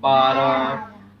12।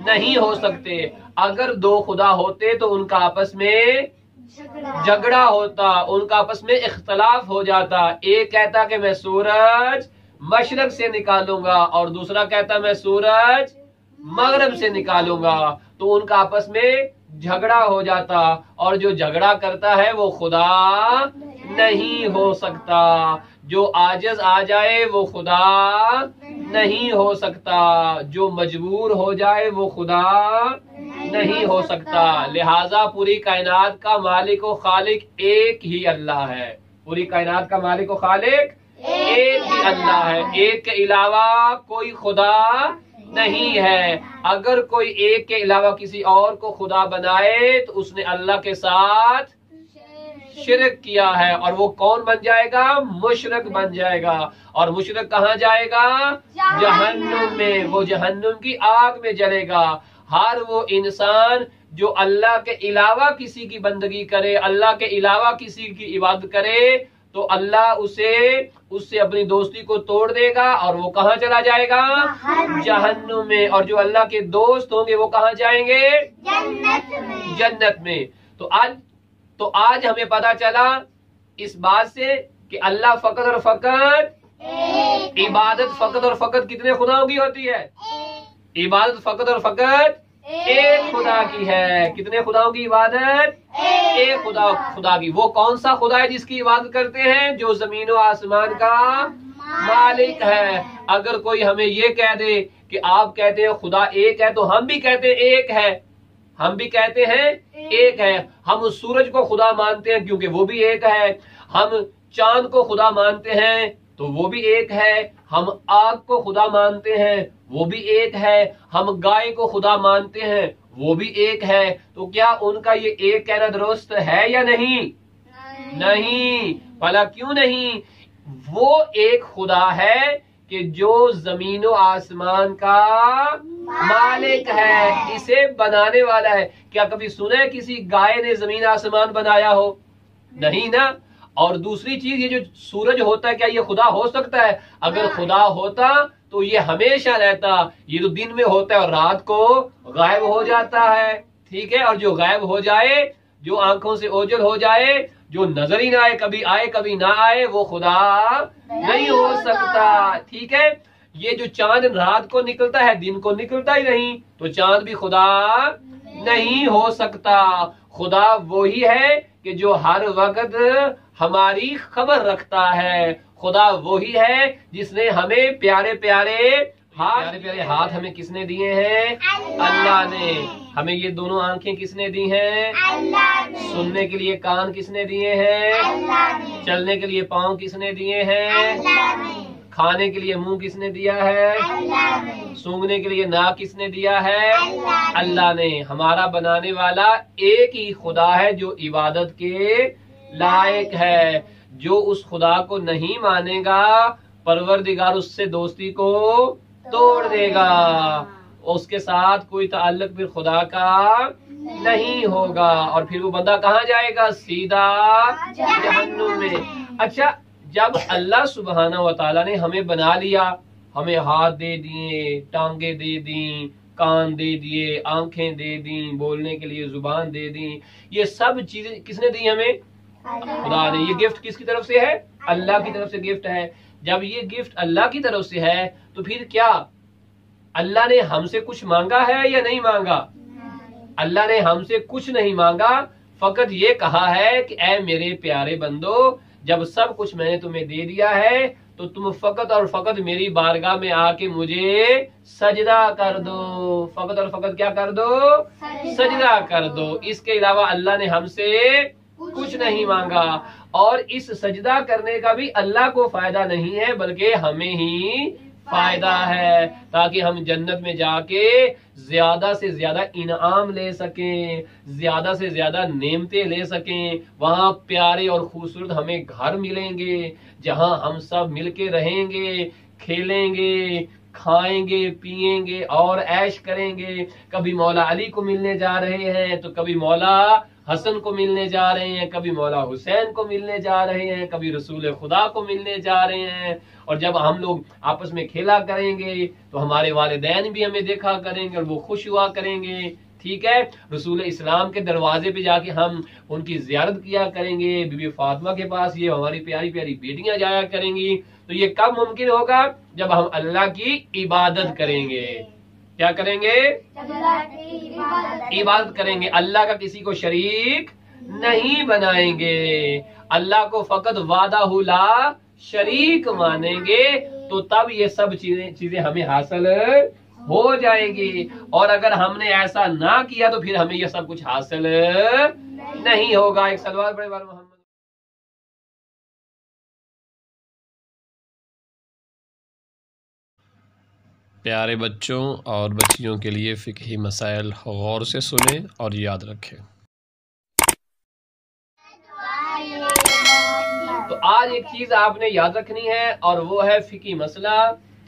نہیں ہو سکتے. اگر دو خدا ہوتے تو ان کا آپس میں جھگڑا ہوتا, ان کا آپس میں اختلاف ہو جاتا. ایک کہتا کہ میں سورج مشرق سے نکالوں گا اور دوسرا کہتا میں سورج مغرب سے نکالوں گا, تو ان کا آپس میں جھگڑا ہو جاتا, اور جو جھگڑا کرتا ہے وہ خدا نہیں ہو سکتا. جو عاجز آ جائے وہ خدا نہیں ہو سکتا, جو مجبور ہو جائے وہ خدا نہیں ہو سکتا. لہذا پوری کائنات کا مالک و خالق ایک ہی اللہ ہے. پوری کائنات کا مالک و خالق ایک ہی اللہ ہے, ایک کے علاوہ کوئی خدا نہیں ہے. اگر کوئی ایک کے علاوہ کسی اور کو خدا بنائے تو اس نے اللہ کے ساتھ شرک کیا ہے, اور وہ کون بن جائے گا؟ مشرک بن جائے گا. اور مشرک کہاں جائے گا؟ جہنم میں. وہ جہنم کی آگ میں جلے گا. ہر وہ انسان جو اللہ کے علاوہ کسی کی بندگی کرے, اللہ کے علاوہ کسی کی عبادت کرے, تو اللہ اس سے اپنی دوستی کو توڑ دے گا, اور وہ کہاں چلا جائے گا؟ جہنم میں. اور جو اللہ کے دوست ہوں گے وہ کہاں جائیں گے؟ جنت میں. تو آج ہمیں پتا چلا اس بات سے کہ اللہ فقط اور فقط عبادت فقط اور فقط کتنے خداؤں کی ہوتی ہے؟ عبادت فقط اور فقط ایک خدا کی ہے. کتنے خداؤں کی عبادت؟ ایک خدا کی. وہ کون سا خدا ہے جس کی عبادت کرتے ہیں؟ جو زمین و آسمان کا مالک ہے. اگر کوئی ہمیں یہ کہہ دے کہ آپ کہتے ہیں خدا ایک ہے, تو ہم بھی کہتے ہیں ایک ہے. ہم بھی کہتے ہیں ایک ہے. ہم اس سورج کو خدا مانتے ہیں کیونکہ وہ بھی ایک ہے. ہم چاند کو خدا مانتے ہیں تو وہ بھی ایک ہے. ہم آگ کو خدا مانتے ہیں, وہ بھی ایک ہے. ہم گائے کو خدا مانتے ہیں, وہ بھی ایک ہے. تو کیا ان کا یہ ایک کہنا درست ہے یا نہیں؟ نہیں. بھلا کیوں نہیں؟ وہ ایک خدا ہے کہ جو زمین و آسمان کا مالک ہے, اسے بنانے والا ہے. کیا کبھی سنا ہے کسی گائے نے زمین آسمان بنایا ہو؟ نہیں نا. اور دوسری چیز, یہ جو سورج ہوتا ہے کیا یہ خدا ہو سکتا ہے؟ اگر خدا ہوتا تو یہ ہمیشہ رہتا. یہ تو دن میں ہوتا ہے اور رات کو غائب ہو جاتا ہے. ٹھیک ہے. اور جو غائب ہو جائے, جو آنکھوں سے اوجھل ہو جائے, جو نظر ہی نہ آئے کبھی نہ آئے, وہ خدا نہیں ہو سکتا. ٹھیک ہے. یہ جو چاند رات کو نکلتا ہے دن کو نکلتا ہی نہیں, تو چاند بھی خدا نہیں ہو سکتا. خدا وہی ہے کہ جو ہر وقت ہماری خبر رکھتا ہے. خدا وہی ہے جس نے ہمیں پیارے پیارے ہاتھ ہمیں کس نے دیے ہیں؟ اللہ نے. ہمیں یہ دونوں آنکھیں کس نے دی ہیں؟ سننے کے لیے کان کس نے دیے ہیں؟ چلنے کے لیے پاؤں کس نے دیے ہیں؟ کھانے کے لیے منہ کس نے دیا ہے؟ سونگھنے کے لیے ناک کس نے دیا ہے؟ اللہ نے. ہمارا بنانے والا ایک ہی خدا ہے جو عبادت کے لائق ہے. جو اس خدا کو نہیں مانے گا, پروردگار اس سے دوستی کو توڑ دے گا. اس کے ساتھ کوئی تعلق پھر خدا کا نہیں ہوگا, اور پھر وہ بندہ کہاں جائے گا؟ سیدھا جہنم میں. اچھا, جب اللہ سبحانہ و تعالیٰ نے ہمیں بنا لیا, ہمیں ہاتھ دے دیے, ٹانگیں دے دیں, کان دے دیے, آنکھیں دے دیں, بولنے کے لیے زبان دے دیں, یہ سب چیزیں کس نے دی ہمیں؟ خدا نے. یہ گفٹ کس کی طرف سے ہے؟ اللہ کی طرف سے گفٹ ہے. جب یہ گفٹ اللہ کی طرف سے ہے تو پھر کیا اللہ نے ہم سے کچھ مانگا ہے یا نہیں مانگا؟ اللہ نے ہم سے کچھ نہیں مانگا, فقط یہ کہا ہے کہ اے میرے پیارے بندو, جب سب کچھ میں نے تمہیں دے دیا ہے تو تم فقط اور فقط میری بارگاہ میں آ کے مجھے سجدہ کر دو. فقط اور فقط کیا کر دو؟ سجدہ کر دو. اس کے علاوہ اللہ نے ہم سے کچھ نہیں مانگا. اور اس سجدہ کرنے کا بھی اللہ کو فائدہ نہیں ہے بلکہ ہمیں ہی فائدہ ہے, تاکہ ہم جنت میں جا کے زیادہ سے زیادہ انعام لے سکیں, زیادہ سے زیادہ نعمتیں لے سکیں. وہاں پیارے اور خوبصورت ہمیں گھر ملیں گے جہاں ہم سب مل کے رہیں گے, کھیلیں گے, کھائیں گے, پیئیں گے اور عیش کریں گے. کبھی مولا علی کو ملنے جا رہے ہیں تو کبھی مولا حسن کو ملنے جا رہے ہیں، کبھی مولا حسین کو ملنے جا رہے ہیں، کبھی رسول خدا کو ملنے جا رہے ہیں، اور جب ہم لوگ آپس میں کھیلا کریں گے تو ہمارے والدین بھی ہمیں دیکھا کریں گے اور وہ خوش ہوا کریں گے، ٹھیک ہے۔ رسول اسلام کے دروازے پہ جا کے ہم ان کی زیارت کیا کریں گے، بی بی فاطمہ کے پاس یہ ہماری پیاری پیاری بیٹیاں جایا کریں گی، تو یہ کب ممکن ہوگا؟ جب ہم اللہ کی عبادت کریں گے۔ کیا کریں گے؟ عبادت کریں گے، اللہ کا کسی کو شریک نہیں بنائیں گے، اللہ کو فقط وحدہ لا شریک مانیں گے، تو تب یہ سب چیزیں ہمیں حاصل ہو جائیں گی، اور اگر ہم نے ایسا نہ کیا تو پھر ہمیں یہ سب کچھ حاصل نہیں ہوگا۔ ایک سلوات بڑے بار محمد۔ پیارے بچوں اور بچیوں کے لیے فقہی مسائل غور سے سنیں اور یاد رکھیں۔ تو آج ایک چیز آپ نے یاد رکھنی ہے اور وہ ہے فقہی مسئلہ،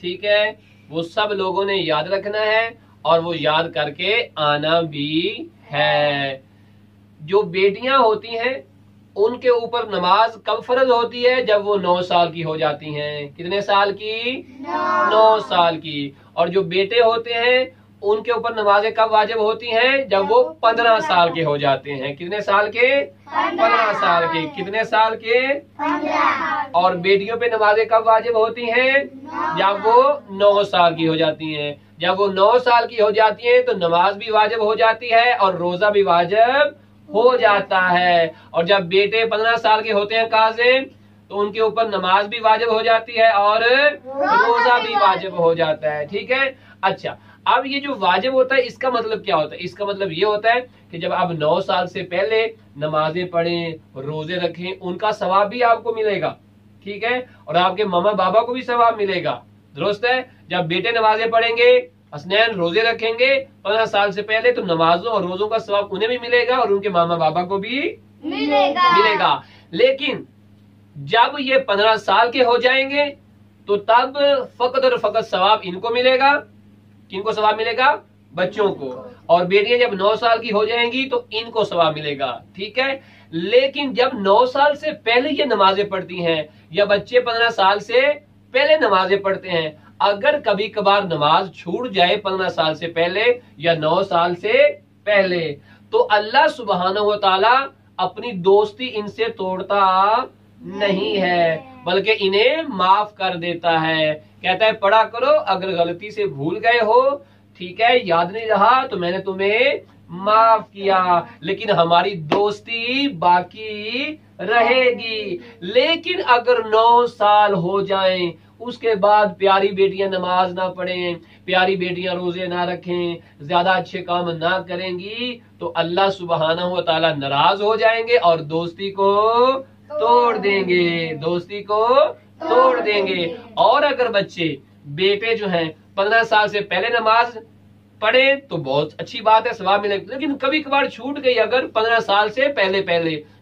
ٹھیک ہے، وہ سب لوگوں نے یاد رکھنا ہے اور وہ یاد کر کے آنا بھی ہے۔ جو بیٹیاں ہوتی ہیں ان کے اوپر نماز کب فرض ہوتی ہے؟ جب وہ 9 سال کی ہو جاتی ہیں۔ کتنے سال کی؟ 9 سال کی۔ اور جو بیٹے ہوتے ہیں ان کے اوپر نمازیں کب واجب ہوتی ہیں؟ جب وہ 15 سال کے ہو جاتے ہیں۔ کتنے سال کے؟ 15 سال کے۔ کتنے سال کے؟ 15۔ اور بیٹیوں پہ نمازیں کب واجب ہوتی ہیں؟ جب وہ 9 سال کی ہو جاتی ہیں۔ جب وہ 9 سال کی ہو جاتی ہیں تو نماز بھی واجب ہو جاتی ہے اور روزہ بھی واجب ہو جاتا ہے۔ اور جب بیٹے 15 سال کے ہوتے ہیں قاضی تو ان کے اوپر نماز بھی واجب ہو جاتی ہے اور روزہ بھی واجب ہو جاتا ہے، ٹھیک ہے۔ اچھا، اب یہ جو واجب ہوتا ہے اس کا مطلب کیا ہوتا ہے؟ اس کا مطلب یہ ہوتا ہے کہ جب آپ 9 سال سے پہلے نمازیں پڑھیں، روزے رکھیں، ان کا ثواب بھی آپ کو ملے گا، ٹھیک ہے، اور آپ کے ماما بابا کو بھی ثواب ملے گا، درست ہے۔ جب بیٹے نمازیں پڑھیں گے، حسنین روزے رکھیں گے 15 سال سے پہلے، تو نمازوں اور روزوں کا ثواب انہیں بھی ملے گا اور ان کے ماما بابا کو بھی ملے گا۔ لیکن جب یہ 15 سال کے ہو جائیں گے تو تب فقط اور فقط ثواب ان کو ملے گا۔ کن کو ثواب ملے گا؟ بچوں کو۔ اور بیٹیاں جب 9 سال کی ہو جائیں گی تو ان کو ثواب ملے گا، ٹھیک ہے۔ لیکن جب 9 سال سے پہلے یہ نمازیں پڑھتی ہیں یا بچے 15 سال سے پہلے نمازیں پڑھتے ہیں، اگر کبھی کبھار نماز چھوٹ جائے 15 سال سے پہلے یا 9 سال سے پہلے، تو اللہ سبحانہ و تعالی اپنی دوستی ان سے توڑتا نہیں ہے بلکہ انہیں معاف کر دیتا ہے، کہتا ہے پڑھا کرو، اگر غلطی سے بھول گئے ہو، ٹھیک ہے، یاد نہیں رہا تو میں نے تمہیں معاف کیا، لیکن ہماری دوستی باقی رہے گی۔ لیکن اگر 9 سال ہو جائیں اس کے بعد پیاری بیٹیاں نماز نہ پڑھیں، پیاری بیٹیاں روزے نہ رکھیں، زیادہ اچھے کام نہ کریں گی، تو اللہ سبحانہ و تعالی ناراض ہو جائیں گے اور دوستی کو توڑ دیں گے، دوستی کو توڑ دیں گے۔ اور اگر بچے بیٹے جو ہیں 15 سال سے پہلے نماز پڑھے تو بہت اچھی بات ہے، ثواب ملے گا، لیکن کبھی کبھار چھوٹ گئی اگر 15 سال سے پہلے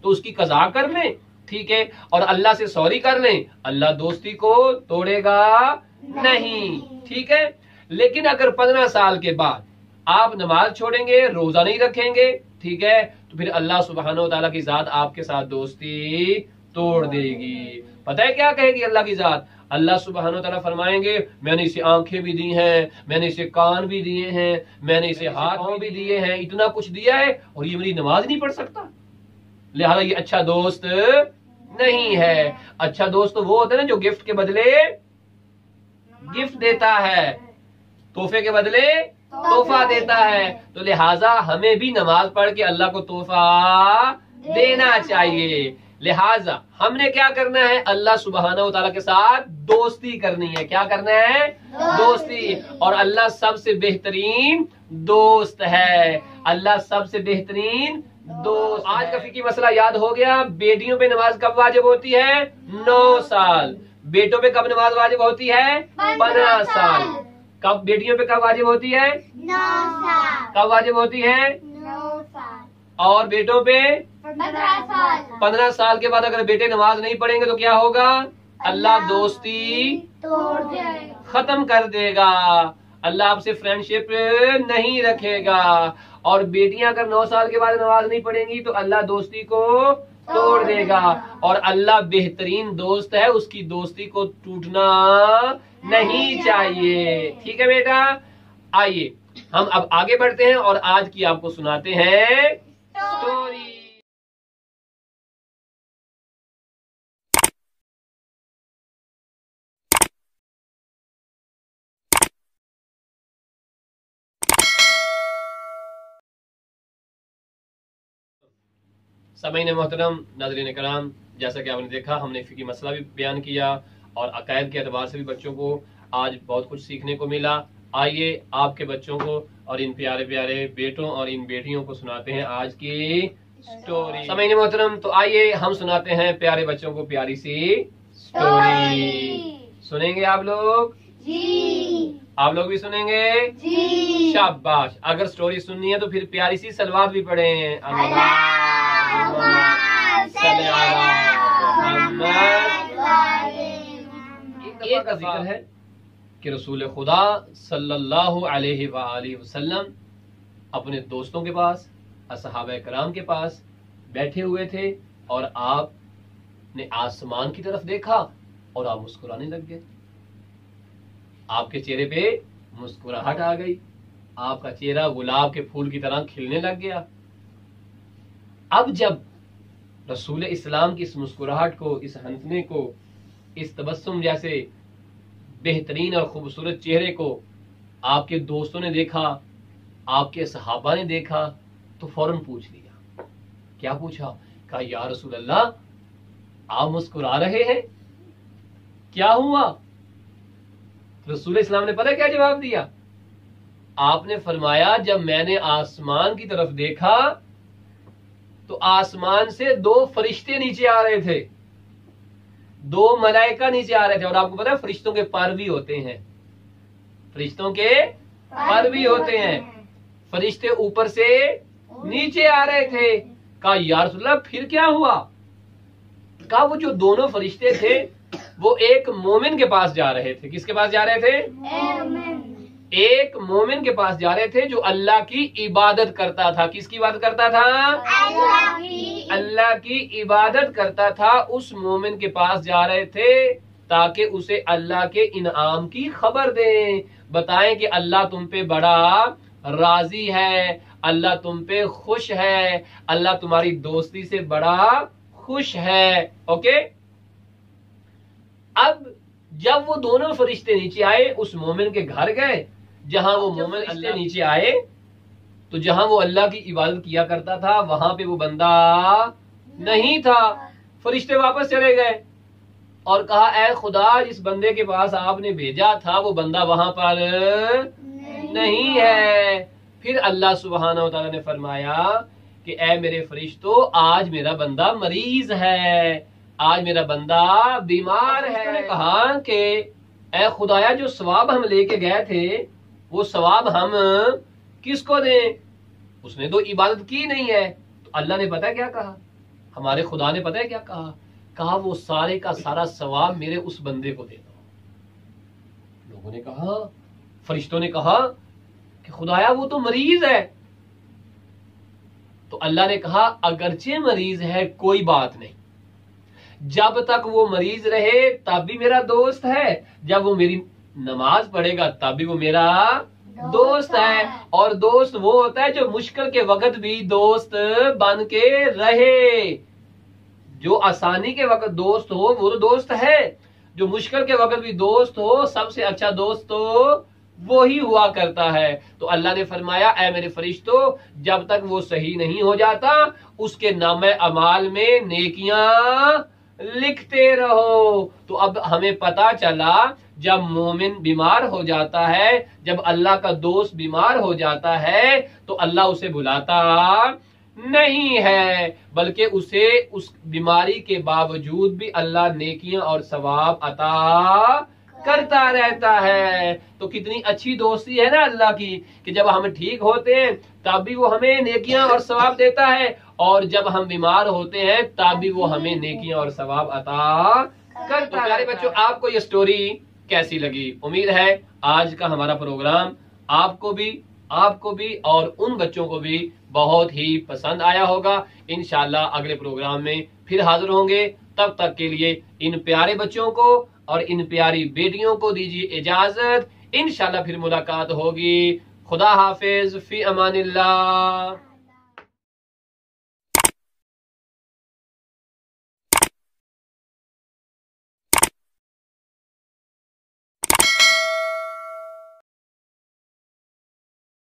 تو اس کی قضا کر لیں، ٹھیک ہے، اور اللہ سے سوری کر لیں، اللہ دوستی کو توڑے گا نہیں، ٹھیک ہے۔ لیکن اگر 15 سال کے بعد آپ نماز چھوڑیں گے، روزہ نہیں رکھیں گے، ٹھیک ہے، تو پھر اللہ سبحانہ و تعالیٰ کی ذات آپ کے ساتھ دوستی توڑ دے گی۔ پتہ ہے کیا کہے گی اللہ کی ذات؟ اللہ سبحانہ و تعالیٰ فرمائیں گے میں نے اسے آنکھیں بھی دی ہیں، میں نے اسے کان بھی دیے ہیں، میں نے اسے ہاتھ بھی دیے ہیں، اتنا کچھ دیا ہے اور یہ میری نماز نہیں پڑھ سکتا، لہذا یہ اچھا دوست نہیں ہے۔ اچھا دوست وہ ہوتا ہے نا جو گفٹ کے بدلے گفٹ دیتا ہے، تحفے کے بدلے تحفہ دیتا ہے، تو لہٰذا ہمیں بھی نماز پڑھ کے اللہ کو تحفہ دینا چاہیے۔ لہٰذا ہم نے کیا کرنا ہے؟ اللہ سبحانہ و تعالیٰ کے ساتھ دوستی کرنی ہے۔ کیا کرنا ہے؟ دوستی۔ اور اللہ سب سے بہترین دوست ہے، اللہ سب سے بہترین دوست۔ آج کا فقہی مسئلہ یاد ہو گیا۔ بیٹیوں پہ نماز کب واجب ہوتی ہے؟ 9 سال۔ بیٹوں پہ کب نماز واجب ہوتی ہے؟ 15 سال۔ کب بیٹیوں پہ کب واجب ہوتی ہے؟ 9 سال۔ کب واجب ہوتی ہے؟ 9 سال۔ اور بیٹوں پہ 15 سال۔ 15 سال کے بعد اگر بیٹے نماز نہیں پڑھیں گے تو کیا ہوگا؟ اللہ دوستی توڑ دے گا، ختم کر دے گا۔ اللہ آپ سے فرینڈشپ نہیں رکھے گا. اور بیٹیاں اگر 9 سال کے بعد نماز نہیں پڑھیں گی تو اللہ دوستی کو توڑ دے گا. اور اللہ بہترین دوست ہے, اس کی دوستی کو ٹوٹنا نہیں چاہیے. ٹھیک ہے بیٹا, آئیے ہم اب آگے بڑھتے ہیں اور آج کی آپ کو سناتے ہیں اسٹوری. سامعین محترم, ناظرین کرام, جیسا کہ آپ نے دیکھا ہم نے فقہی مسئلہ بھی بیان کیا اور عقائد کے اعتبار سے بھی بچوں کو آج بہت کچھ سیکھنے کو ملا. آئیے آپ کے بچوں کو اور ان پیارے پیارے بیٹوں اور ان بیٹیوں کو سناتے ہیں آج کی اسٹوری. سامعین محترم, تو آئیے ہم سناتے ہیں پیارے بچوں کو پیاری سی اسٹوری. سنیں گے آپ لوگ؟ جی. آپ لوگ بھی سنیں گے؟ جی. شاباش. اگر اسٹوری سننی ہے تو پھر پیاری سی صلوات بھی پڑھیں. ایک کا ذکر ہے کہ رسول خدا صلی اللہ علیہ وآلہ وسلم اپنے دوستوں کے پاس, اصحابہ کرام کے پاس بیٹھے ہوئے تھے اور آپ نے آسمان کی طرف دیکھا اور آپ مسکرانے لگ گئے. آپ کے چہرے پہ مسکراہٹ آ گئی, آپ کا چہرہ گلاب کے پھول کی طرح کھلنے لگ گیا. اب جب رسول اسلام کی اس مسکراہٹ کو, اس ہنسنے کو, اس تبسم جیسے بہترین اور خوبصورت چہرے کو آپ کے دوستوں نے دیکھا, آپ کے صحابہ نے دیکھا, تو فوراً پوچھ لیا. کیا پوچھا؟ کہا یا رسول اللہ آپ مسکرا رہے ہیں, کیا ہوا؟ رسول اسلام نے پتہ کیا جواب دیا؟ آپ نے فرمایا جب میں نے آسمان کی طرف دیکھا تو آسمان سے 2 فرشتے نیچے آ رہے تھے, 2 ملائکہ نیچے آ رہے تھے. اور آپ کو پتا ہے فرشتوں کے پر بھی ہوتے ہیں, فرشتوں کے پر بھی ہوتے ہیں. فرشتے اوپر سے نیچے آ رہے تھے. کہا یا رسول اللہ پھر کیا ہوا؟ کہا وہ جو دونوں فرشتے تھے وہ ایک مومن کے پاس جا رہے تھے. کس کے پاس جا رہے تھے؟ ایک مومن کے پاس جا رہے تھے جو اللہ کی عبادت کرتا تھا. کس کی عبادت کرتا تھا؟ اللہ کی عبادت کرتا تھا. اس مومن کے پاس جا رہے تھے تاکہ اسے اللہ کے انعام کی خبر دیں, بتائیں کہ اللہ تم پہ بڑا راضی ہے, اللہ تم پہ خوش ہے, اللہ تمہاری دوستی سے بڑا خوش ہے. اوکے, اب جب وہ دونوں فرشتے نیچے آئے اس مومن کے گھر گئے, جہاں وہ مومن اللہ نیچے آئے تو جہاں وہ اللہ کی عبادت کیا کرتا تھا وہاں پہ وہ بندہ نہیں تھا. فرشتے واپس چلے گئے اور کہا اے خدا جس بندے کے پاس آپ نے بھیجا تھا وہ بندہ وہاں پر نہیں ہے. پھر اللہ سبحانہ و تعالیٰ نے فرمایا کہ اے میرے فرشتوں آج میرا بندہ مریض ہے, آج میرا بندہ بیمار ہے. نے کہا کہ اے خدایا جو ثواب ہم لے کے گئے تھے وہ ثواب ہم کس کو دیں؟ اس نے تو عبادت کی نہیں ہے. تو اللہ نے پتہ کیا کہا, ہمارے خدا نے پتہ ہے کیا کہا؟ کہا وہ سارے کا سارا ثواب میرے اس بندے کو دے دو. لوگوں نے کہا, فرشتوں نے کہا کہ خدایا وہ تو مریض ہے. تو اللہ نے کہا اگرچہ مریض ہے کوئی بات نہیں, جب تک وہ مریض رہے تب بھی میرا دوست ہے, جب وہ میری نماز پڑھے گا تب بھی وہ میرا دوست ہے. اور دوست وہ ہوتا ہے جو مشکل کے وقت بھی دوست بن کے رہے. جو آسانی کے وقت دوست ہو وہ دوست ہے, جو مشکل کے وقت بھی دوست ہو سب سے اچھا دوست تو وہی ہوا کرتا ہے. تو اللہ نے فرمایا اے میرے فرشتوں جب تک وہ صحیح نہیں ہو جاتا اس کے نامہ اعمال میں نیکیاں لکھتے رہو. تو اب ہمیں پتا چلا جب مومن بیمار ہو جاتا ہے, جب اللہ کا دوست بیمار ہو جاتا ہے تو اللہ اسے بلاتا نہیں ہے, بلکہ اسے اس بیماری کے باوجود بھی اللہ نیکیاں اور ثواب عطا کرتا رہتا ہے. تو کتنی اچھی دوستی ہے نا اللہ کی کہ جب ہم ٹھیک ہوتے ہیں تب بھی وہ ہمیں نیکیاں اور ثواب دیتا ہے, اور جب ہم بیمار ہوتے ہیں تب بھی وہ ہمیں نیکیاں اور ثواب عطا کرتا ہے. پیارے بچوں آپ کو یہ سٹوری کیسی لگی۔ امید ہے آج کا ہمارا پروگرام آپ کو بھی اور ان بچوں کو بھی بہت ہی پسند آیا ہوگا۔ انشاءاللہ اگلے پروگرام میں پھر حاضر ہوں گے، تب تک کے لیے ان پیارے بچوں کو اور ان پیاری بیٹیوں کو دیجیے اجازت، انشاءاللہ پھر ملاقات ہوگی۔ خدا حافظ، فی امان اللہ۔